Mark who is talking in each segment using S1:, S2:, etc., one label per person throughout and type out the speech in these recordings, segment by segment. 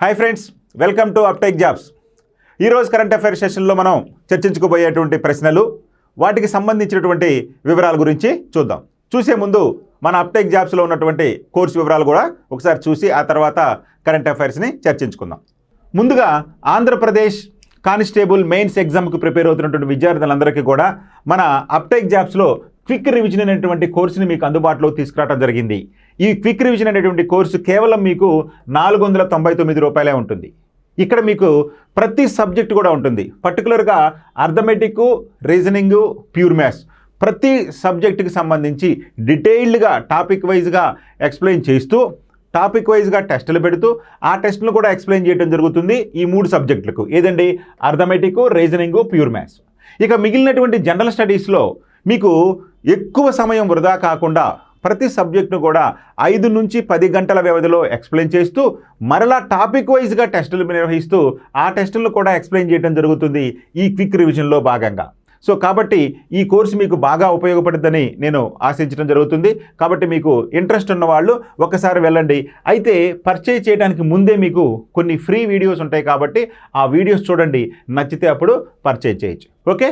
S1: Hi friends, welcome to అప్టెక్ jobs. ఈరోజు current affairs సెషన్లో మనం చర్చించుకోబోయేటువంటి ప్రశ్నలు, వాటికి సంబంధించినటువంటి వివరాల గురించి చూద్దాం. చూసే ముందు మన అప్టెక్ జాబ్స్లో ఉన్నటువంటి కోర్సు వివరాలు కూడా ఒకసారి చూసి ఆ తర్వాత కరెంట్ అఫైర్స్ని చర్చించుకుందాం. ముందుగా ఆంధ్రప్రదేశ్ కానిస్టేబుల్ మెయిన్స్ ఎగ్జామ్కి ప్రిపేర్ అవుతున్నటువంటి విద్యార్థులందరికీ కూడా మన అప్టెక్ జాబ్స్లో క్విక్ రివిజన్ అనేటువంటి కోర్సుని మీకు అందుబాటులో తీసుకురావడం జరిగింది. ఈ క్విక్ రివిజన్ అనేటువంటి కోర్సు కేవలం మీకు 499 రూపాయలే ఉంటుంది. ఇక్కడ మీకు ప్రతి సబ్జెక్ట్ కూడా ఉంటుంది. పర్టికులర్గా అర్థమెటిక్, రీజనింగ్, ప్యూర్ మ్యాథ్స్ ప్రతి సబ్జెక్టుకి సంబంధించి డీటెయిల్డ్గా టాపిక్ వైజ్గా ఎక్స్ప్లెయిన్ చేస్తూ, టాపిక్ వైజ్గా టెస్టులు పెడుతూ ఆ టెస్టులు కూడా ఎక్స్ప్లెయిన్ చేయడం జరుగుతుంది ఈ 3 సబ్జెక్టులకు. ఏదండి? Arithmetic, reasoning, pure maths. ఇక మిగిలినటువంటి జనరల్ స్టడీస్లో మీకు ఎక్కువ సమయం వృధా కాకుండా ప్రతి సబ్జెక్టును కూడా 5 నుంచి 10 గంటల వ్యవధిలో ఎక్స్ప్లెయిన్ చేస్తూ మరలా టాపిక్ వైజ్గా టెస్టులు నిర్వహిస్తూ ఆ టెస్టులను కూడా ఎక్స్ప్లెయిన్ చేయడం జరుగుతుంది ఈ క్విక్ రివిజన్లో భాగంగా. సో కాబట్టి ఈ కోర్సు మీకు బాగా ఉపయోగపడుతుందని నేను ఆశించడం జరుగుతుంది. కాబట్టి మీకు ఇంట్రెస్ట్ ఉన్న వాళ్ళు ఒకసారి వెళ్ళండి. అయితే పర్చేజ్ చేయడానికి ముందే మీకు కొన్ని ఫ్రీ వీడియోస్ ఉంటాయి కాబట్టి ఆ వీడియోస్ చూడండి, నచ్చితే అప్పుడు పర్చేజ్ చేయొచ్చు. ఓకే,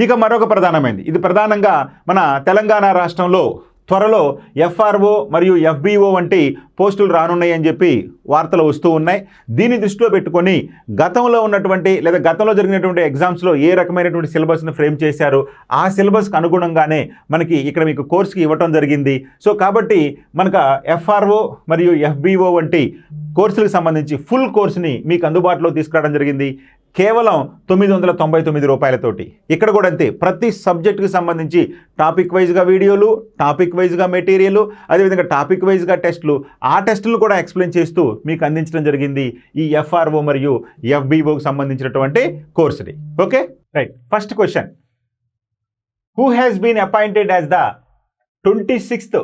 S1: ఇక మరొక ప్రధానమైనది, ఇది ప్రధానంగా మన తెలంగాణ రాష్ట్రంలో త్వరలో ఎఫ్ఆర్ఓ మరియు ఎఫ్బిఓ వంటి పోస్టులు రానున్నాయని చెప్పి వార్తలు వస్తూ ఉన్నాయి. దీన్ని దృష్టిలో పెట్టుకొని గతంలో ఉన్నటువంటి లేదా గతంలో జరిగినటువంటి ఎగ్జామ్స్లో ఏ రకమైనటువంటి సిలబస్ను ఫ్రేమ్ చేశారో ఆ సిలబస్కి అనుగుణంగానే మనకి ఇక్కడ మీకు కోర్సుకి ఇవ్వటం జరిగింది. సో కాబట్టి మనకు ఎఫ్ఆర్ఓ మరియు ఎఫ్బిఓ వంటి కోర్సులకు సంబంధించి ఫుల్ కోర్సుని మీకు అందుబాటులో తీసుకురావడం జరిగింది కేవలం 999 రూపాయలతోటి. ఇక్కడ కూడా అంతే, ప్రతి సబ్జెక్టుకి సంబంధించి టాపిక్ వైజ్గా వీడియోలు, టాపిక్ వైజ్గా మెటీరియల్, అదేవిధంగా టాపిక్ వైజ్గా టెస్టులు, ఆ టెస్టులు కూడా ఎక్స్ప్లెయిన్ చేస్తూ మీకు అందించడం జరిగింది ఈ ఎఫ్ఆర్ఓ మరియు ఎఫ్బిఓకి సంబంధించినటువంటి కోర్సుని. Okay, right. First question, who has been appointed as the 26th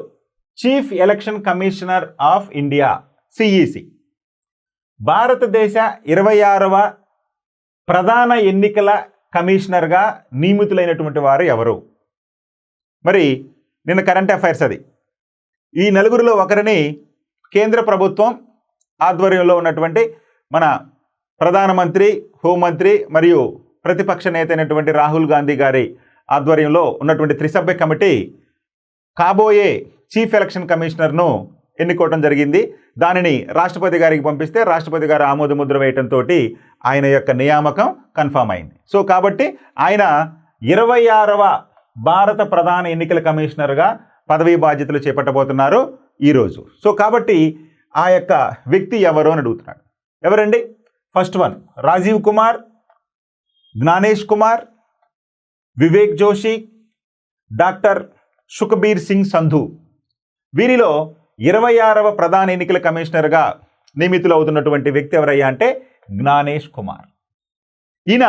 S1: chief election commissioner of India CEC? భారతదేశ 26వ ప్రధాన ఎన్నికల కమిషనర్గా నియమితులైనటువంటి వారు ఎవరు? మరి నిన్న కరెంట్ అఫైర్స్ అది. ఈ నలుగురిలో ఒకరిని కేంద్ర ప్రభుత్వం ఆధ్వర్యంలో ఉన్నటువంటి మన ప్రధానమంత్రి, హోంమంత్రి మరియు ప్రతిపక్ష నేత అయినటువంటి రాహుల్ గాంధీ గారి ఆధ్వర్యంలో ఉన్నటువంటి త్రిసభ్య కమిటీ కాబోయే చీఫ్ ఎలక్షన్ కమిషనర్ను ఎన్నుకోవడం జరిగింది. దానిని రాష్ట్రపతి గారికి పంపిస్తే రాష్ట్రపతి గారు ఆమోద ముద్ర వేయటంతో ఆయన యొక్క నియామకం కన్ఫామ్ అయింది. సో కాబట్టి ఆయన 26వ భారత ప్రధాన ఎన్నికల కమిషనర్గా పదవీ బాధ్యతలు చేపట్టబోతున్నారు ఈరోజు. సో కాబట్టి ఆ యొక్క వ్యక్తి ఎవరు అని అడుగుతున్నాడు. ఎవరండి? First one Rajiv Kumar, Gyanesh Kumar, Vivek Joshi, doctor Sukhbir Singh Sandhu. వీరిలో 26వ ప్రధాన ఎన్నికల కమిషనర్గా నియమితులు అవుతున్నటువంటి వ్యక్తి ఎవరయ్యా అంటే జ్ఞానేష్ కుమార్. ఈయన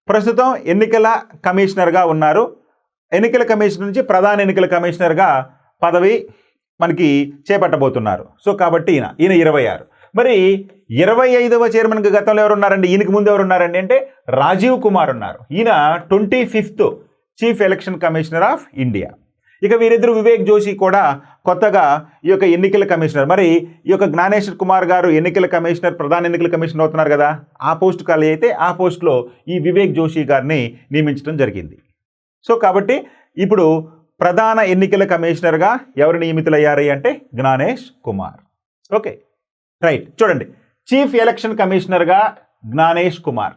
S1: ప్రస్తుతం ఎన్నికల కమిషనర్గా ఉన్నారు. ఎన్నికల కమిషనర్ నుంచి ప్రధాన ఎన్నికల కమిషనర్గా పదవి మనకి చేపట్టబోతున్నారు. సో కాబట్టి ఈయన 26. మరి 25వ చైర్మన్గా గతంలో ఎవరున్నారండి? ఈయనకి ముందు ఎవరున్నారండి అంటే రాజీవ్ కుమార్ ఉన్నారు. ఈయన 25th chief election commissioner of India. ఇక వీరిద్దరు వివేక్ జోషి కూడా కొత్తగా ఈ యొక్క ఎన్నికల కమిషనర్. మరి ఈ యొక్క జ్ఞానేష్ కుమార్ గారు ఎన్నికల కమిషనర్, ప్రధాన ఎన్నికల కమిషనర్ అవుతున్నారు కదా, ఆ పోస్ట్ ఖాళీ అయితే ఆ పోస్టులో ఈ వివేక్ జోషి గారిని నియమించడం జరిగింది. సో కాబట్టి ఇప్పుడు ప్రధాన ఎన్నికల కమిషనర్గా ఎవరు నియమితులయ్యారు అంటే జ్ఞానేష్ కుమార్. Okay, right. చూడండి, చీఫ్ ఎలక్షన్ కమిషనర్గా జ్ఞానేష్ కుమార్.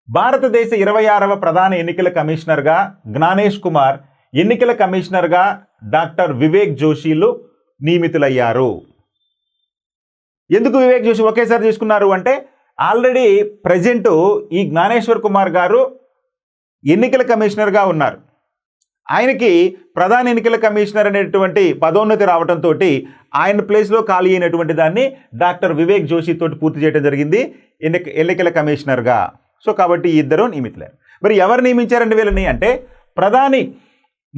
S1: భారతదేశ 26వ ప్రధాన ఎన్నికల కమిషనర్గా జ్ఞానేష్ కుమార్, ఎన్నికల కమిషనర్గా డాక్టర్ వివేక్ జోషిలు నియమితులయ్యారు. ఎందుకు వివేక్ జోషి ఒకేసారి తీసుకున్నారు అంటే ఆల్రెడీ ప్రజెంట్ ఈ జ్ఞానేశ్వర్ కుమార్ గారు ఎన్నికల కమిషనర్గా ఉన్నారు. ఆయనకి ప్రధాన ఎన్నికల కమిషనర్ అనేటువంటి పదోన్నతి రావడంతో ఆయన ప్లేస్లో ఖాళీ అయినటువంటి దాన్ని డాక్టర్ వివేక్ జోషి తోటి పూర్తి చేయడం జరిగింది ఎన్నికల కమిషనర్గా. సో కాబట్టి ఈ ఇద్దరు నియమితులయ్యారు. మరి ఎవరు నియమించారండి వీళ్ళని అంటే ప్రధాని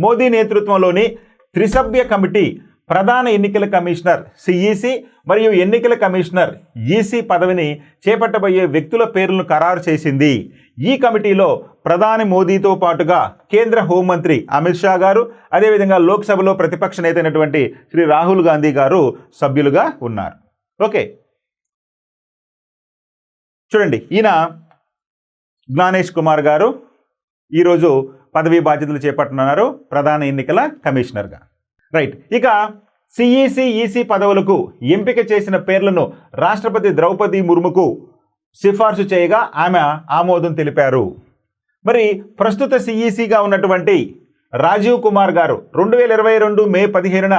S1: మోదీ నేతృత్వంలోని త్రిసభ్య కమిటీ ప్రధాన ఎన్నికల కమిషనర్ సిఈసి మరియు ఎన్నికల కమిషనర్ ఈసీ పదవిని చేపట్టబోయే వ్యక్తుల పేర్లను ఖరారు చేసింది. ఈ కమిటీలో ప్రధాని మోదీతో పాటుగా కేంద్ర హోంమంత్రి అమిత్ షా గారు, అదేవిధంగా లోక్సభలో ప్రతిపక్ష నేత అయినటువంటి శ్రీ రాహుల్ గాంధీ గారు సభ్యులుగా ఉన్నారు. ఓకే, చూడండి, ఈయన జ్ఞానేష్ కుమార్ గారు ఈరోజు పదవీ బాధ్యతలు చేపట్టనున్నారు ప్రధాన ఎన్నికల కమిషనర్గా. రైట్. ఇక సిఈసి ఈసీ పదవులకు ఎంపిక చేసిన పేర్లను రాష్ట్రపతి ద్రౌపది ముర్ముకు సిఫార్సు చేయగా ఆమె ఆమోదం తెలిపారు. మరి ప్రస్తుత సిఈసిగా ఉన్నటువంటి రాజీవ్ కుమార్ గారు 2022 మే 15న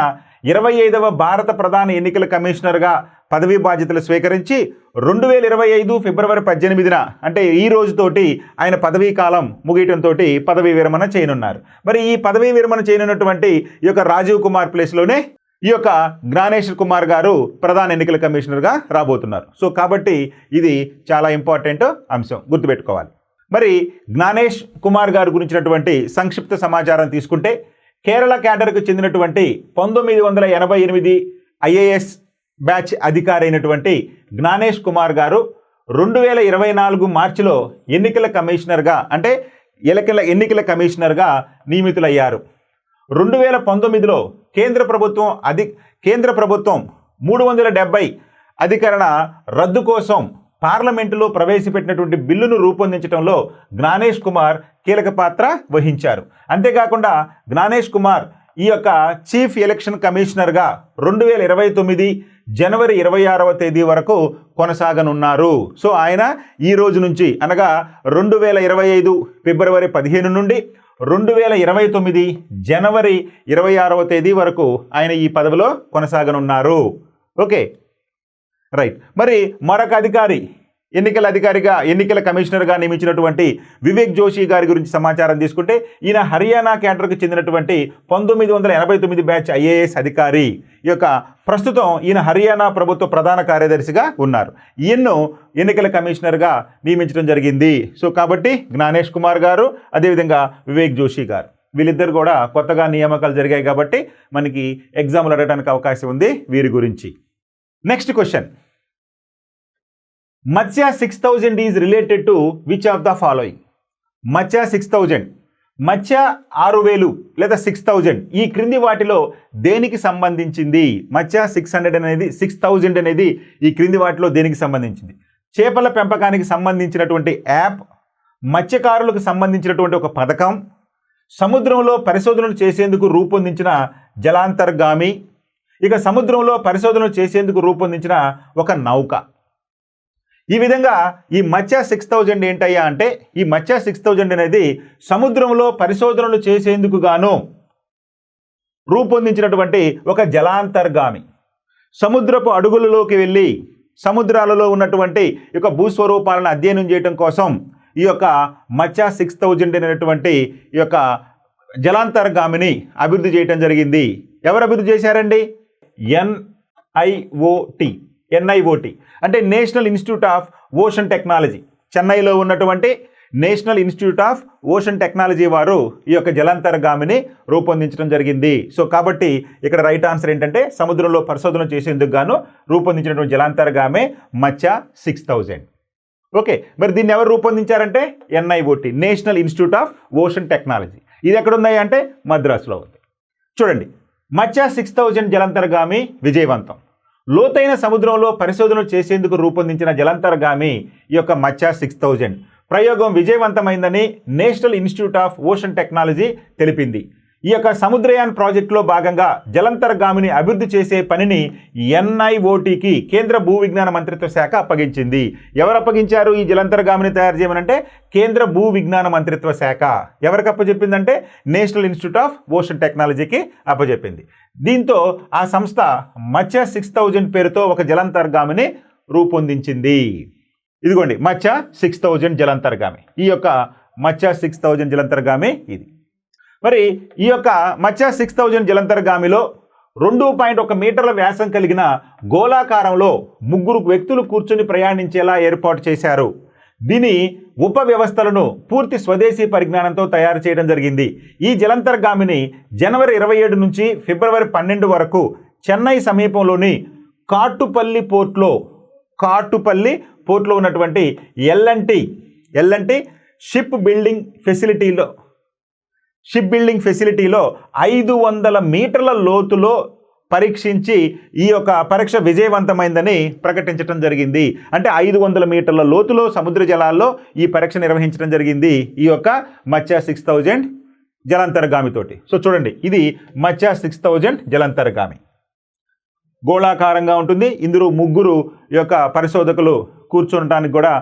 S1: 25వ భారత ప్రధాన ఎన్నికల కమిషనర్గా పదవీ బాధ్యతలు స్వీకరించి 2025 ఫిబ్రవరి 18న అంటే ఈ రోజుతోటి ఆయన పదవీ కాలం ముగియటంతో పదవీ విరమణ చేయనున్నారు. మరి ఈ పదవీ విరమణ చేయనున్నటువంటి ఈ యొక్క రాజీవ్ కుమార్ ప్లేస్లోనే ఈ యొక్క జ్ఞానేష్ కుమార్ గారు ప్రధాన ఎన్నికల కమిషనర్గా రాబోతున్నారు. సో కాబట్టి ఇది చాలా ఇంపార్టెంట్ అంశం, గుర్తుపెట్టుకోవాలి. మరి జ్ఞానేష్ కుమార్ గారు గురించినటువంటి సంక్షిప్త సమాచారం తీసుకుంటే కేరళ క్యాడర్కు చెందినటువంటి 1988 ఐఏఎస్ బ్యాచ్ అధికారి అయినటువంటి జ్ఞానేష్ కుమార్ గారు 2024 మార్చిలో ఎన్నికల కమిషనర్గా అంటే ఎన్నికల కమిషనర్గా నియమితులయ్యారు. 2019లో కేంద్ర ప్రభుత్వం 370 అధికరణ రద్దు కోసం పార్లమెంటులో ప్రవేశపెట్టినటువంటి బిల్లును రూపొందించడంలో జ్ఞానేష్ కుమార్ కీలక పాత్ర వహించారు. అంతేకాకుండా జ్ఞానేష్ కుమార్ ఈ యొక్క చీఫ్ ఎలక్షన్ కమిషనర్గా 2029 జనవరి 26వ తేదీ వరకు కొనసాగనున్నారు. సో ఆయన ఈ రోజు నుంచి అనగా 2025 ఫిబ్రవరి 15 నుండి 2029 జనవరి 26వ తేదీ వరకు ఆయన ఈ పదవిలో కొనసాగనున్నారు. Okay, right. మరి మరొక అధికారి ఎన్నికల కమిషనర్గా నియమించినటువంటి వివేక్ జోషి గారి గురించి సమాచారం తీసుకుంటే ఈయన హర్యానా క్యాడర్కు చెందినటువంటి 1989 బ్యాచ్ ఐఏఎస్ అధికారి. ఈ యొక్క ప్రస్తుతం ఈయన హర్యానా ప్రభుత్వ ప్రధాన కార్యదర్శిగా ఉన్నారు. ఈయన్ను ఎన్నికల కమిషనర్గా నియమించడం జరిగింది. సో కాబట్టి జ్ఞానేష్ కుమార్ గారు అదేవిధంగా వివేక్ జోషి గారు వీళ్ళిద్దరు కూడా కొత్తగా నియామకాలు జరిగాయి కాబట్టి మనకి ఎగ్జామ్లు అడగడానికి అవకాశం ఉంది వీరి గురించి. నెక్స్ట్ క్వశ్చన్, మత్స్య 6000 is related to which of the following? మత్స్య 6000, మత్స్య 6000 లేదా 6000 ఈ క్రింది వాటిలో దేనికి సంబంధించింది? మత్స్య 6000 అనేది ఈ క్రింది వాటిలో దేనికి సంబంధించింది? చేపల పెంపకానికి సంబంధించినటువంటి యాప్, మత్స్యకారులకు సంబంధించినటువంటి ఒక పథకం, సముద్రంలో పరిశోధనలు చేసేందుకు రూపొందించిన జలాంతర్గామి, ఇక సముద్రంలో పరిశోధనలు చేసేందుకు రూపొందించిన ఒక నౌక. ఈ విధంగా ఈ మత్స్య 6000 ఏంటయ్యా అంటే ఈ మత్స్య 6000 అనేది సముద్రంలో పరిశోధనలు చేసేందుకు గాను రూపొందించినటువంటి ఒక జలాంతర్గామి. సముద్రపు అడుగులలోకి వెళ్ళి సముద్రాలలో ఉన్నటువంటి యొక్క భూస్వరూపాలను అధ్యయనం చేయడం కోసం ఈ యొక్క మత్స్య 6000 అనేటువంటి ఈ యొక్క జలాంతర్గామిని అభివృద్ధి చేయడం జరిగింది. ఎవరు అభివృద్ధి చేశారండి? NIOT అంటే national Institute of Ocean technology, చెన్నైలో ఉన్నటువంటి national Institute of Ocean technology వారు ఈ యొక్క జలాంతర్గామిని రూపొందించడం జరిగింది. సో కాబట్టి ఇక్కడ రైట్ ఆన్సర్ ఏంటంటే సముద్రంలో పరిశోధన చేసేందుకు గాను రూపొందించినటువంటి జలాంతర్గామే మత్స్య 6000. ఓకే, మరి దీన్ని ఎవరు రూపొందించారంటే NIOT, national Institute of Ocean technology. ఇది ఎక్కడ ఉన్నాయి అంటే మద్రాసులో ఉంది. చూడండి, మత్స్య 6000 జలాంతర్గామి విజయవంతం. లోతైన సముద్రంలో పరిశోధనలు చేసేందుకు రూపొందించిన జలాంతర్గామి ఈ యొక్క మత్స్య 6000 ప్రయోగం విజయవంతమైందని National Institute of Ocean Technology తెలిపింది. ఈ యొక్క సముద్రయాన్ ప్రాజెక్టులో భాగంగా జలాంతర్గామిని అభివృద్ధి చేసే పనిని NIOTకి కేంద్ర భూ విజ్ఞాన మంత్రిత్వ శాఖ అప్పగించింది. ఎవరు అప్పగించారు ఈ జలాంతర్గామిని తయారు చేయమనంటే కేంద్ర భూ విజ్ఞాన మంత్రిత్వ శాఖ. ఎవరికి అప్పచెప్పిందంటే నేషనల్ ఇన్స్టిట్యూట్ ఆఫ్ ఓషన్ టెక్నాలజీకి అప్పచెప్పింది. దీంతో ఆ సంస్థ మత్స్య 6000 పేరుతో ఒక జలాంతర్గామిని రూపొందించింది. ఇదిగోండి మత్స్య 6000 జలాంతర్గామి. ఈ యొక్క మత్స్య 6000 జలాంతర్గామి ఇది. మరి ఈ యొక్క మత్స్య 6000 జలాంతర్గామిలో 2.1 మీటర్ల వ్యాసం కలిగిన గోళాకారంలో 3 వ్యక్తులు కూర్చొని ప్రయాణించేలా ఏర్పాటు చేశారు. దీని ఉపవ్యవస్థలను పూర్తి స్వదేశీ పరిజ్ఞానంతో తయారు చేయడం జరిగింది. ఈ జలాంతర్గామిని జనవరి 27 నుంచి ఫిబ్రవరి 12 వరకు చెన్నై సమీపంలోని కాటుపల్లి పోర్ట్లో ఉన్నటువంటి ఎల్ఎన్టీ షిప్ బిల్డింగ్ ఫెసిలిటీలో 500 మీటర్ల లోతులో పరీక్షించి ఈ యొక్క పరీక్ష విజయవంతమైందని ప్రకటించడం జరిగింది. అంటే 500 మీటర్ల లోతులో సముద్ర జలాల్లో ఈ పరీక్ష నిర్వహించడం జరిగింది ఈ యొక్క మత్స్య 6000 జలాంతర్గామితోటి. సో చూడండి, ఇది మత్స్య 6000 జలాంతర్గామి. గోళాకారంగా ఉంటుంది. ఇందులో ముగ్గురు యొక్క పరిశోధకులు కూర్చోడానికి కూడా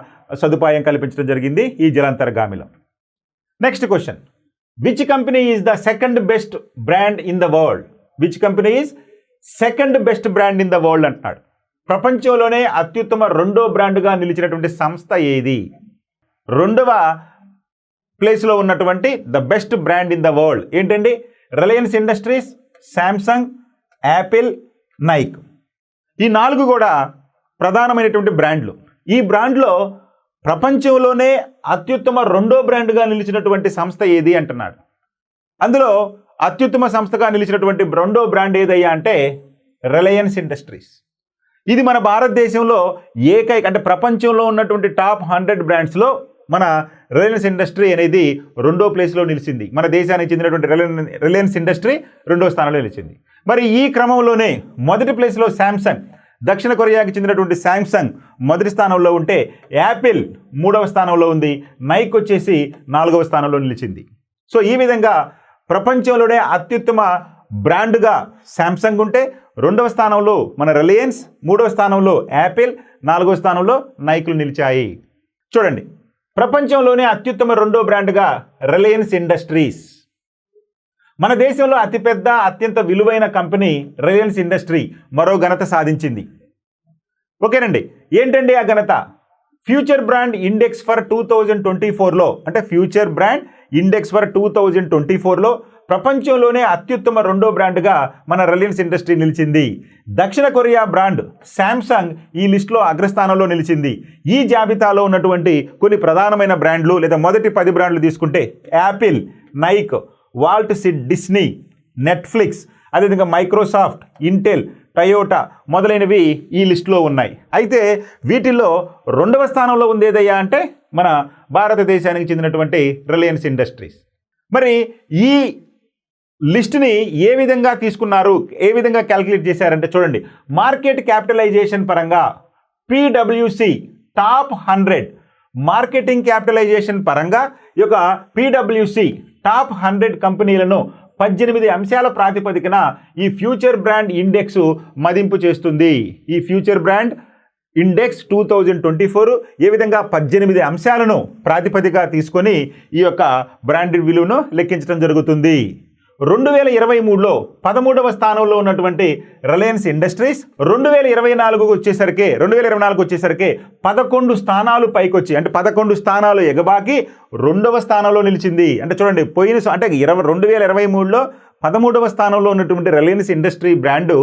S1: సదుపాయం కల్పించడం జరిగింది ఈ జలాంతర్గామిలో. Next question, which company is the second best brand in the world? Which company is second best brand in the world అంటున్నాడు. ప్రపంచంలోనే అత్యుత్తమ రెండో బ్రాండ్గా నిలిచినటువంటి సంస్థ ఏది? రెండవ ప్లేస్లో ఉన్నటువంటి the best brand in the world ఏంటండి? Reliance Industries, Samsung, Apple, Nike. ఈ 4 కూడా ప్రధానమైనటువంటి బ్రాండ్లు. ఈ బ్రాండ్లో ప్రపంచంలోనే అత్యుత్తమ రెండో బ్రాండ్గా నిలిచినటువంటి సంస్థ ఏది అంటున్నాడు. అందులో అత్యుత్తమ సంస్థగా నిలిచినటువంటి రెండో బ్రాండ్ ఏదయ్యా అంటే రిలయన్స్ ఇండస్ట్రీస్. ఇది మన భారతదేశంలో అంటే ప్రపంచంలో ఉన్నటువంటి టాప్ 100 బ్రాండ్స్లో మన రిలయన్స్ ఇండస్ట్రీ అనేది రెండో ప్లేస్లో నిలిచింది. మన దేశానికి చెందినటువంటి రిలయన్స్ ఇండస్ట్రీ రెండో స్థానంలో నిలిచింది. మరి ఈ క్రమంలోనే మొదటి ప్లేస్లో శాంసంగ్, దక్షిణ కొరియాకి చెందినటువంటి శాంసంగ్ మొదటి స్థానంలో ఉంటే యాపిల్ 3వ స్థానంలో ఉంది, నైక్ వచ్చేసి 4వ స్థానంలో నిలిచింది. సో ఈ విధంగా ప్రపంచంలోనే అత్యుత్తమ బ్రాండ్గా శాంసంగ్ ఉంటే 2వ స్థానంలో మన రిలయన్స్, 3వ స్థానంలో యాపిల్, 4వ స్థానంలో నైక్లు నిలిచాయి. చూడండి, ప్రపంచంలోనే అత్యుత్తమ రెండో బ్రాండ్గా రిలయన్స్ ఇండస్ట్రీస్. మన దేశంలో అతిపెద్ద అత్యంత విలువైన కంపెనీ రిలయన్స్ ఇండస్ట్రీ మరో ఘనత సాధించింది. ఓకేనండి, ఏంటండి ఆ ఘనత? ఫ్యూచర్ బ్రాండ్ ఇండెక్స్ ఫర్ 2024లో అంటే ఫ్యూచర్ బ్రాండ్ ఇండెక్స్ ఫర్ 2024లో ప్రపంచంలోనే అత్యుత్తమ రెండో బ్రాండ్గా మన రిలయన్స్ ఇండస్ట్రీ నిలిచింది. దక్షిణ కొరియా బ్రాండ్ శాంసంగ్ ఈ లిస్టులో అగ్రస్థానంలో నిలిచింది. ఈ జాబితాలో ఉన్నటువంటి కొన్ని ప్రధానమైన బ్రాండ్లు లేదా మొదటి 10 బ్రాండ్లు తీసుకుంటే Apple, Nike, Walt Disney, Netflix, అదేవిధంగా మైక్రోసాఫ్ట్, ఇంటెల్, టయోటా మొదలైనవి ఈ లిస్టులో ఉన్నాయి. అయితే వీటిల్లో 2వ స్థానంలో ఉంది ఏదయ్యా అంటే మన భారతదేశానికి చెందినటువంటి రిలయన్స్ ఇండస్ట్రీస్. మరి ఈ లిస్ట్ని ఏ విధంగా తీసుకున్నారు, ఏ విధంగా క్యాలిక్యులేట్ చేశారంటే చూడండి, మార్కెట్ క్యాపిటలైజేషన్ పరంగా PwC టాప్ 100 మార్కెటింగ్ క్యాపిటలైజేషన్ పరంగా ఈ యొక్క PwC టాప్ 100 కంపెనీలను 18 అంశాల ప్రాతిపదికన ఈ ఫ్యూచర్ బ్రాండ్ ఇండెక్స్ మదింపు చేస్తుంది. ఈ ఫ్యూచర్ బ్రాండ్ ఇండెక్స్ 2024 ఏ విధంగా 18 అంశాలను ప్రాతిపదికగా తీసుకొని ఈ యొక్క బ్రాండ్ విలువను లెక్కించడం జరుగుతుంది. 2023లో 13వ స్థానంలో ఉన్నటువంటి రిలయన్స్ ఇండస్ట్రీస్ 2024 వచ్చేసరికి 11 స్థానాలు పైకి వచ్చి అంటే 11 స్థానాలు ఎగబాకి 2వ స్థానంలో నిలిచింది. అంటే చూడండి, 2023లో 13వ స్థానంలో ఉన్నటువంటి రిలయన్స్ ఇండస్ట్రీ బ్రాండు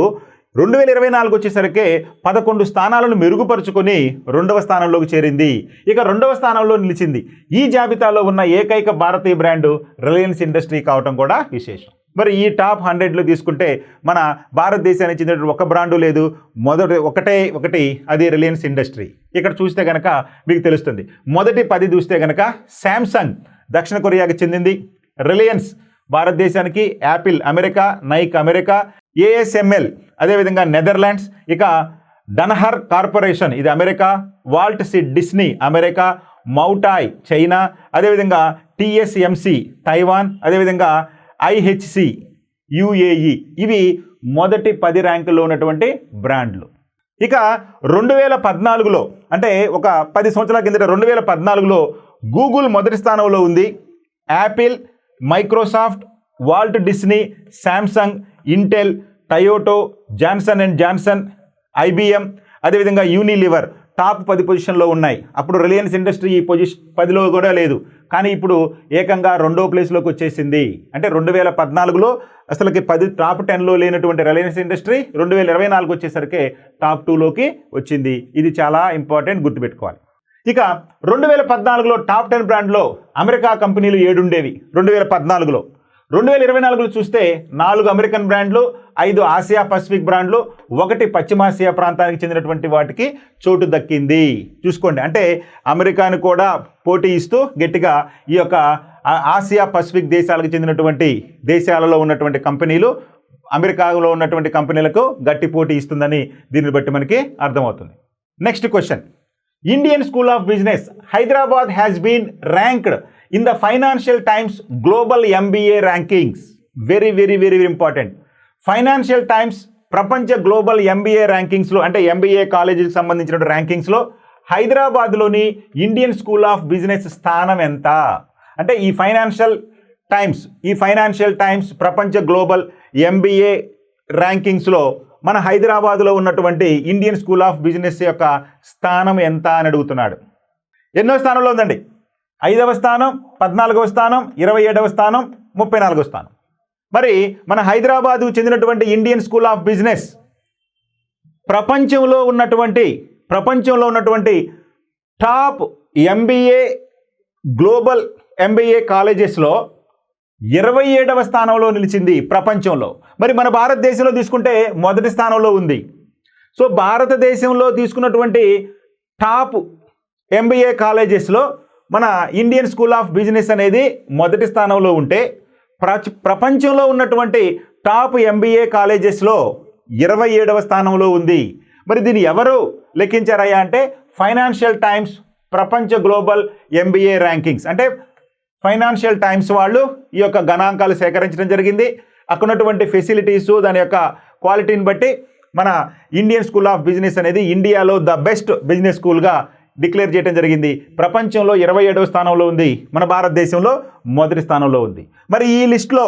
S1: 2024 వచ్చేసరికి 11 స్థానాలను మెరుగుపరుచుకొని 2వ స్థానంలోకి చేరింది. ఇక 2వ స్థానంలో నిలిచింది. ఈ జాబితాలో ఉన్న ఏకైక భారతీయ బ్రాండు రిలయన్స్ ఇండస్ట్రీ కావటం కూడా విశేషం. మరి ఈ టాప్ 100లో తీసుకుంటే మన భారతదేశానికి చెందిన ఒక బ్రాండు లేదు, ఒకటి అది రిలయన్స్ ఇండస్ట్రీ. ఇక్కడ చూస్తే కనుక మీకు తెలుస్తుంది. మొదటి 10 చూస్తే కనుక శాంసంగ్ దక్షిణ కొరియాకి చెందింది, రిలయన్స్ భారతదేశానికి, Apple America, Nike America, ASML అదేవిధంగా నెదర్లాండ్స్, ఇక డన్హర్ కార్పొరేషన్ ఇది America, Walt Disney America, Moutai China, అదేవిధంగా TSMC తైవాన్, అదేవిధంగా IHC UAE ఇవి మొదటి 10 ర్యాంకుల్లో ఉన్నటువంటి బ్రాండ్లు. ఇక 2014లో అంటే ఒక 10 సంవత్సరాల కిందట 2014లో గూగుల్ మొదటి స్థానంలో ఉంది. Apple, Microsoft, Walt Disney, Samsung, Intel, Toyota, Johnson and Johnson, IBM అదేవిధంగా యూనిలివర్ టాప్ 10 పొజిషన్లో ఉన్నాయి. అప్పుడు రిలయన్స్ ఇండస్ట్రీ ఈ 10లో కూడా లేదు, కానీ ఇప్పుడు ఏకంగా 2వ ప్లేస్లోకి వచ్చేసింది. అంటే 2014లో అసలుకి టాప్ 10లో లేనటువంటి రిలయన్స్ ఇండస్ట్రీ 2024 వచ్చేసరికి టాప్ 2లోకి వచ్చింది. ఇది చాలా ఇంపార్టెంట్, గుర్తుపెట్టుకోవాలి. ఇక 2014లో టాప్ 10 బ్రాండ్లో అమెరికా కంపెనీలు 7 ఉండేవి 2014లో. 2024లో చూస్తే 4 అమెరికన్ బ్రాండ్లు, 5 ఆసియా పసిఫిక్ బ్రాండ్లు, 1 పశ్చిమాసియా ప్రాంతానికి చెందినటువంటి వాటికి చోటు దక్కింది. చూసుకోండి, అంటే అమెరికాను కూడా పోటీ ఇస్తూ గట్టిగా ఈ యొక్క ఆసియా పసిఫిక్ దేశాలకు చెందినటువంటి దేశాలలో ఉన్నటువంటి కంపెనీలు అమెరికాలో ఉన్నటువంటి కంపెనీలకు గట్టి పోటీ ఇస్తుందని దీన్ని బట్టి మనకి అర్థమవుతుంది. Next question, Indian School of Business Hyderabad has been ranked in the Financial Times global MBA rankings. Very very very very important. Financial Times ప్రపంచ గ్లోబల్ ఎంబీఏ ర్యాంకింగ్స్లో, అంటే ఎంబీఏ కాలేజీకి సంబంధించిన ర్యాంకింగ్స్లో హైదరాబాద్లోని ఇండియన్ స్కూల్ ఆఫ్ బిజినెస్ స్థానం ఎంత? అంటే ఈ ఫైనాన్షియల్ టైమ్స్ ప్రపంచ గ్లోబల్ ఎంబీఏ ర్యాంకింగ్స్లో మన హైదరాబాద్లో ఉన్నటువంటి ఇండియన్ స్కూల్ ఆఫ్ బిజినెస్ యొక్క స్థానం ఎంత అని అడుగుతున్నాడు. ఎన్నో స్థానంలో ఉందండి? 5వ స్థానం, 14వ స్థానం, 27వ స్థానం, 34వ స్థానం. మరి మన హైదరాబాదు చెందినటువంటి ఇండియన్ స్కూల్ ఆఫ్ బిజినెస్ ప్రపంచంలో ఉన్నటువంటి టాప్ ఎంబీఏ గ్లోబల్ ఎంబీఏ కాలేజెస్లో 27వ స్థానంలో నిలిచింది ప్రపంచంలో. మరి మన భారతదేశంలో తీసుకుంటే మొదటి స్థానంలో ఉంది. సో భారతదేశంలో తీసుకున్నటువంటి టాప్ ఎంబీఏ కాలేజెస్లో మన ఇండియన్ స్కూల్ ఆఫ్ బిజినెస్ అనేది మొదటి స్థానంలో ఉంటే, ప్రపంచంలో ఉన్నటువంటి టాప్ ఎంబీఏ కాలేజెస్లో 27వ స్థానంలో ఉంది. మరి దీన్ని ఎవరు లెక్కించారయ్యా అంటే ఫైనాన్షియల్ టైమ్స్ ప్రపంచ గ్లోబల్ ఎంబీఏ ర్యాంకింగ్స్. అంటే ఫైనాన్షియల్ టైమ్స్ వాళ్ళు ఈ యొక్క గణాంకాలు సేకరించడం జరిగింది. అక్కడ ఉన్నటువంటి ఫెసిలిటీసు, దాని యొక్క క్వాలిటీని బట్టి మన ఇండియన్ స్కూల్ ఆఫ్ బిజినెస్ అనేది ఇండియాలో ద బెస్ట్ బిజినెస్ స్కూల్గా డిక్లేర్ చేయడం జరిగింది. ప్రపంచంలో 27వ స్థానంలో ఉంది, మన భారతదేశంలో మొదటి స్థానంలో ఉంది. మరి ఈ లిస్ట్లో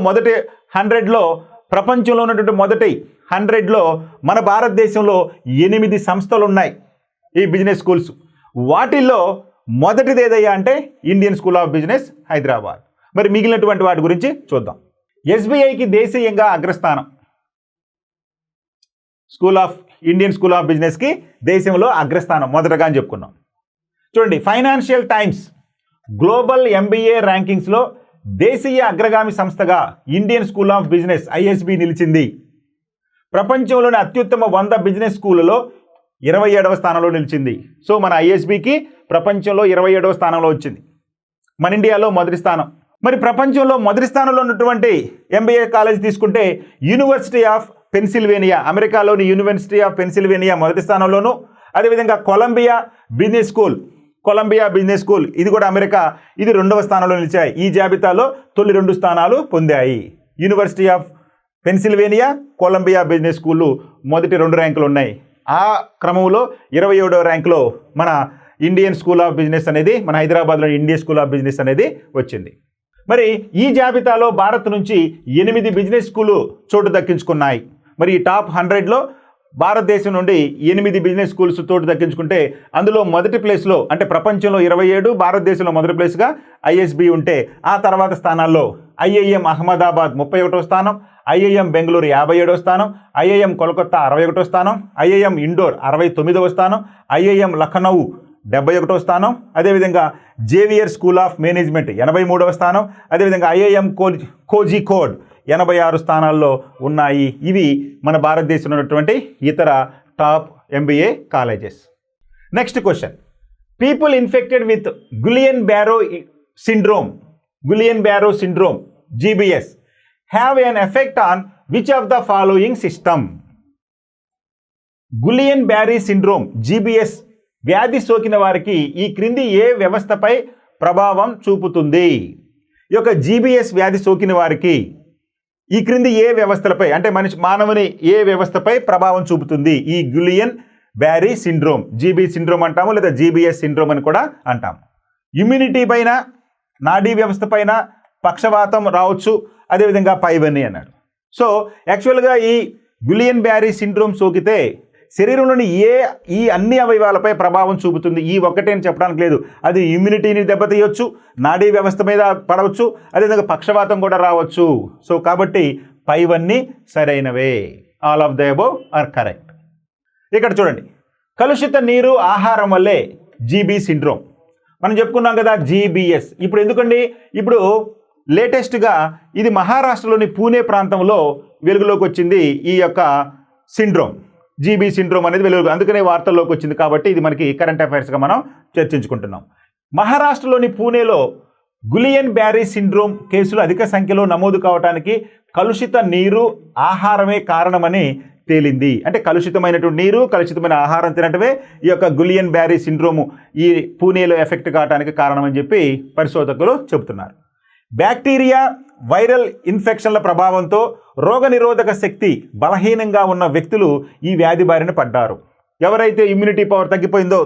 S1: మొదటి 100లో, ప్రపంచంలో ఉన్నటువంటి మొదటి 100లో మన భారతదేశంలో 8 సంస్థలు ఉన్నాయి ఈ బిజినెస్ స్కూల్స్. వాటిల్లో మొదటిది ఏదయ్యా అంటే Indian School of Business Hyderabad. మరి మిగిలినటువంటి వాటి గురించి చూద్దాం. ఎస్బీఐకి దేశీయంగా అగ్రస్థానం. ఇండియన్ స్కూల్ ఆఫ్ బిజినెస్కి దేశంలో అగ్రస్థానం మొదటగా అని చెప్పుకున్నాం. చూడండి, ఫైనాన్షియల్ టైమ్స్ గ్లోబల్ ఎంబీఏ ర్యాంకింగ్స్లో దేశీయ అగ్రగామి సంస్థగా Indian School of business ISB నిలిచింది. ప్రపంచంలోని అత్యుత్తమ 100 బిజినెస్ స్కూళ్ళలో 27వ స్థానంలో నిలిచింది. సో మన ఐఎస్బికి ప్రపంచంలో 27వ స్థానంలో వచ్చింది, మన ఇండియాలో మొదటి స్థానం. మరి ప్రపంచంలో మొదటి స్థానంలో ఉన్నటువంటి ఎంబీఏ కాలేజ్ తీసుకుంటే యూనివర్సిటీ ఆఫ్ పెన్సిల్వేనియా, అమెరికాలోని యూనివర్సిటీ ఆఫ్ పెన్సిల్వేనియా మొదటి స్థానంలోను, అదేవిధంగా కొలంబియా బిజినెస్ స్కూల్ ఇది కూడా అమెరికా, ఇది 2వ స్థానంలో నిలిచాయి. ఈ జాబితాలో తొలి 2 స్థానాలు పొందాయి. University of Pennsylvania, Columbia Business స్కూళ్ళు మొదటి 2 ర్యాంకులు ఉన్నాయి. ఆ క్రమంలో 27వ ర్యాంకులో మన ఇండియన్ స్కూల్ ఆఫ్ బిజినెస్ అనేది, మన హైదరాబాద్లో ఇండియన్ స్కూల్ ఆఫ్ బిజినెస్ అనేది వచ్చింది. మరి ఈ జాబితాలో భారత్ నుంచి 8 బిజినెస్ స్కూలు చోటు దక్కించుకున్నాయి. మరి ఈ టాప్ 100లో భారతదేశం నుండి 8 బిజినెస్ స్కూల్స్ చోటు దక్కించుకుంటే, అందులో మొదటి ప్లేస్లో, అంటే ప్రపంచంలో 27, భారతదేశంలో మొదటి ప్లేస్గా ఐఎస్బి ఉంటే, ఆ తర్వాత స్థానాల్లో ఐఐఎం అహ్మదాబాద్ 31వ స్థానం, ఐఐఎం బెంగళూరు 57వ స్థానం, ఐఐఎం కోల్కతా 61వ స్థానం, ఐఐఎం ఇండోర్ 69వ స్థానం, ఐఐఎం లఖనౌ 71వ స్థానం, అదేవిధంగా జేవియర్ స్కూల్ ఆఫ్ మేనేజ్మెంట్ 83వ స్థానం, అదేవిధంగా ఐఐఎం కోజికోడ్ 86 స్థానాల్లో ఉన్నాయి. ఇవి మన భారతదేశంలో ఉన్నటువంటి ఇతర top MBA colleges. Next question, people infected with Guillain baro syndrome GBs have an effect on which of the following system? Guillain Barry syndrome GBs వ్యాధి సోకిన వారికి ఈ క్రింది ఏ వ్యవస్థపై ప్రభావం చూపుతుంది? ఈ యొక్క జీబీఎస్ వ్యాధి సోకిన వారికి ఈ క్రింది ఏ వ్యవస్థలపై, అంటే మానవుని ఏ వ్యవస్థపై ప్రభావం చూపుతుంది ఈ Guillain Barry syndrome? GB syndrome అంటాము, లేదా జీబీఎస్ సిండ్రోమ్ అని కూడా అంటాము. ఇమ్యూనిటీ పైన, నాడీ వ్యవస్థ పైన పక్షవాతం రావచ్చు, అదేవిధంగా పైవన్నీ అన్నాడు. సో యాక్చువల్గా ఈ గులియన్ బ్యారీ సిండ్రోమ్ సోకితే శరీరంలోని ఈ అన్ని అవయవాలపై ప్రభావం చూపుతుంది. ఈ ఒక్కటే అని చెప్పడానికి లేదు, అది ఇమ్యూనిటీని దెబ్బతీయొచ్చు, నాడీ వ్యవస్థ మీద పడవచ్చు, అదేవిధంగా పక్షవాతం కూడా రావచ్చు. సో కాబట్టి పైవన్నీ సరైనవే. All of the above are correct. ఇక్కడ చూడండి, కలుషిత నీరు, ఆహారం వల్లే జీబీ సిండ్రోమ్ మనం చెప్పుకున్నాం కదా, జీబీఎస్. ఇప్పుడు ఎందుకండి, ఇప్పుడు లేటెస్ట్గా ఇది మహారాష్ట్రలోని పూణే ప్రాంతంలో వెలుగులోకి వచ్చింది ఈ యొక్క సిండ్రోమ్, జీబీ సిండ్రోమ్ అనేది వెలుగు, అందుకనే వార్తల్లోకి వచ్చింది. కాబట్టి ఇది మనకి కరెంట్ అఫైర్స్గా మనం చర్చించుకుంటున్నాం. మహారాష్ట్రలోని పూణేలో గులియన్ బ్యారీ సిండ్రోమ్ కేసులు అధిక సంఖ్యలో నమోదు కావడానికి కలుషిత నీరు ఆహారమే కారణమని తేలింది. అంటే కలుషితమైనటువంటి నీరు, కలుషితమైన ఆహారం తినటమే ఈ యొక్క గులియన్ బ్యారీ సిండ్రోము ఈ పూణేలో ఎఫెక్ట్ కావడానికి కారణమని చెప్పి పరిశోధకులు చెబుతున్నారు. బ్యాక్టీరియా, వైరల్ ఇన్ఫెక్షన్ల ప్రభావంతో రోగనిరోధక శక్తి బలహీనంగా ఉన్న వ్యక్తులు ఈ వ్యాధి బారిన పడ్డారు. ఎవరైతే ఇమ్యూనిటీ పవర్ తగ్గిపోయిందో,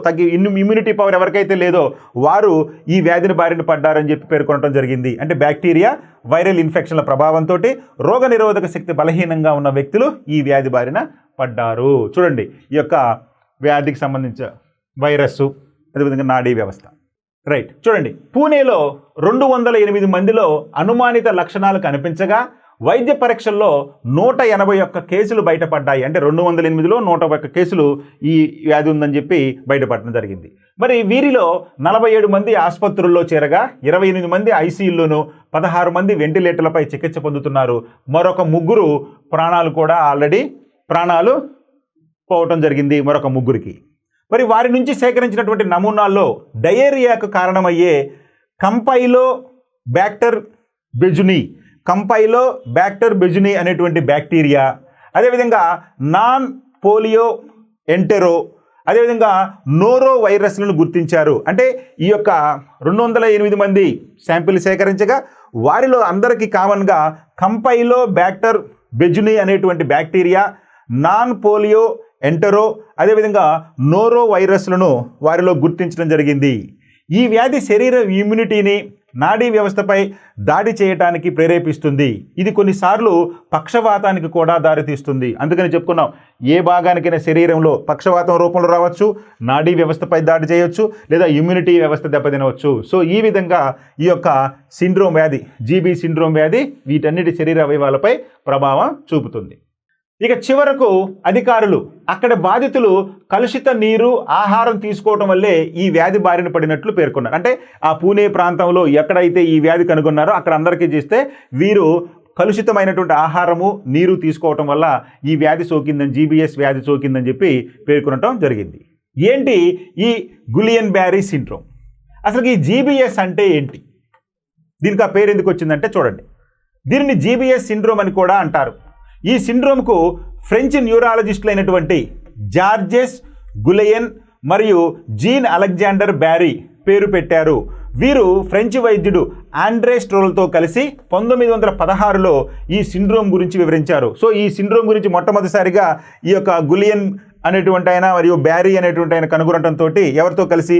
S1: ఇమ్యూనిటీ పవర్ ఎవరికైతే లేదో వారు ఈ వ్యాధిని బారిన పడ్డారని చెప్పి పేర్కొనడం జరిగింది. అంటే బ్యాక్టీరియా, వైరల్ ఇన్ఫెక్షన్ల ప్రభావంతో రోగనిరోధక శక్తి బలహీనంగా ఉన్న వ్యక్తులు ఈ వ్యాధి బారిన పడ్డారు. చూడండి, ఈ యొక్క వ్యాధికి సంబంధించిన వైరస్సు, అదేవిధంగా నాడీ వ్యవస్థ. రైట్, చూడండి, పూణేలో 208 మందిలో అనుమానిత లక్షణాలు కనిపించగా వైద్య పరీక్షల్లో 181 కేసులు బయటపడ్డాయి. అంటే 208లో 101 కేసులు ఈ వ్యాధి ఉందని చెప్పి బయటపడడం జరిగింది. మరి వీరిలో 47 మంది ఆసుపత్రుల్లో చేరగా 28 మంది ఐసీయూల్లోనూ 16 మంది వెంటిలేటర్లపై చికిత్స పొందుతున్నారు. మరొక 3 ప్రాణాలు పోవటం జరిగింది మరొక 3కి. మరి వారి నుంచి సేకరించినటువంటి నమూనాల్లో డయేరియాకు కారణమయ్యే కంపైలోబ్యాక్టర్ బెజుని అనేటువంటి బ్యాక్టీరియా, అదేవిధంగా నాన్ పోలియో ఎంటెరో, అదేవిధంగా నోరో వైరస్లను గుర్తించారు. అంటే ఈ యొక్క 208 మంది శాంపిల్ సేకరించగా వారిలో అందరికీ కామన్గా కంపైలోబ్యాక్టర్ బెజుని అనేటువంటి బ్యాక్టీరియా, నాన్ పోలియో ఎంటెరో, అదేవిధంగా నోరో వైరస్లను వారిలో గుర్తించడం జరిగింది. ఈ వ్యాధి శరీర ఇమ్యూనిటీని, నాడీ వ్యవస్థపై దాడి చేయడానికి ప్రేరేపిస్తుంది. ఇది కొన్నిసార్లు పక్షవాతానికి కూడా దారితీస్తుంది. అందుకని చెప్పుకున్నాం, ఏ భాగానికైనా శరీరంలో పక్షవాతం రూపంలో రావచ్చు, నాడీ వ్యవస్థపై దాడి చేయవచ్చు, లేదా ఇమ్యూనిటీ వ్యవస్థ దెబ్బతినవచ్చు. సో ఈ విధంగా ఈ యొక్క సిండ్రోమ్ వ్యాధి, జీబీ సిండ్రోమ్ వ్యాధి వీటన్నిటి శరీర అవయవాలపై ప్రభావం చూపుతుంది. ఇక చివరకు అధికారులు అక్కడ బాధితులు కలుషిత నీరు, ఆహారం తీసుకోవటం వల్లే ఈ వ్యాధి బారిన పడినట్లు పేర్కొన్నారు. అంటే ఆ పూణే ప్రాంతంలో ఎక్కడైతే ఈ వ్యాధి కనుగొన్నారో అక్కడ అందరికీ చేస్తే వీరు కలుషితమైనటువంటి ఆహారము, నీరు తీసుకోవటం వల్ల ఈ వ్యాధి సోకిందని, జీబీఎస్ వ్యాధి సోకిందని చెప్పి పేర్కొనటం జరిగింది. ఏంటి ఈ గులియన్ బ్యారీ సిండ్రోమ్? అసలు ఈ జీబీఎస్ అంటే ఏంటి? దీనికి ఆ పేరు ఎందుకు వచ్చిందంటే చూడండి, దీనిని జీబీఎస్ సిండ్రోమ్ అని కూడా అంటారు. ఈ సిండ్రోమ్కు ఫ్రెంచ్ న్యూరాలజిస్టులు అయినటువంటి జార్జెస్ గులెయన్ మరియు జీన్ అలెగ్జాండర్ బ్యారీ పేరు పెట్టారు. వీరు ఫ్రెంచ్ వైద్యుడు ఆండ్రే స్ట్రోల్తో కలిసి 1916లో ఈ సిండ్రోమ్ గురించి వివరించారు. సో ఈ సిండ్రోమ్ గురించి మొట్టమొదటిసారిగా ఈ యొక్క గులియన్ అనేటువంటి ఆయన మరియు బ్యారీ అనేటువంటి ఆయన కనుగొనడంతో ఎవరితో కలిసి,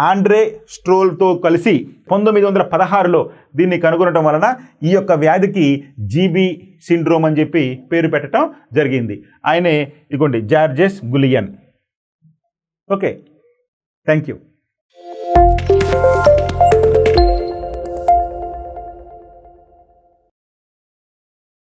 S1: ఆండ్రే స్ట్రోల్తో కలిసి 1916లో దీన్ని కనుగొనడం వలన ఈ యొక్క వ్యాధికి జీబీ సిండ్రోమ్ అని చెప్పి పేరు పెట్టడం జరిగింది. ఆయనే ఇగోండి జార్జెస్ గులియన్. Okay, thank you.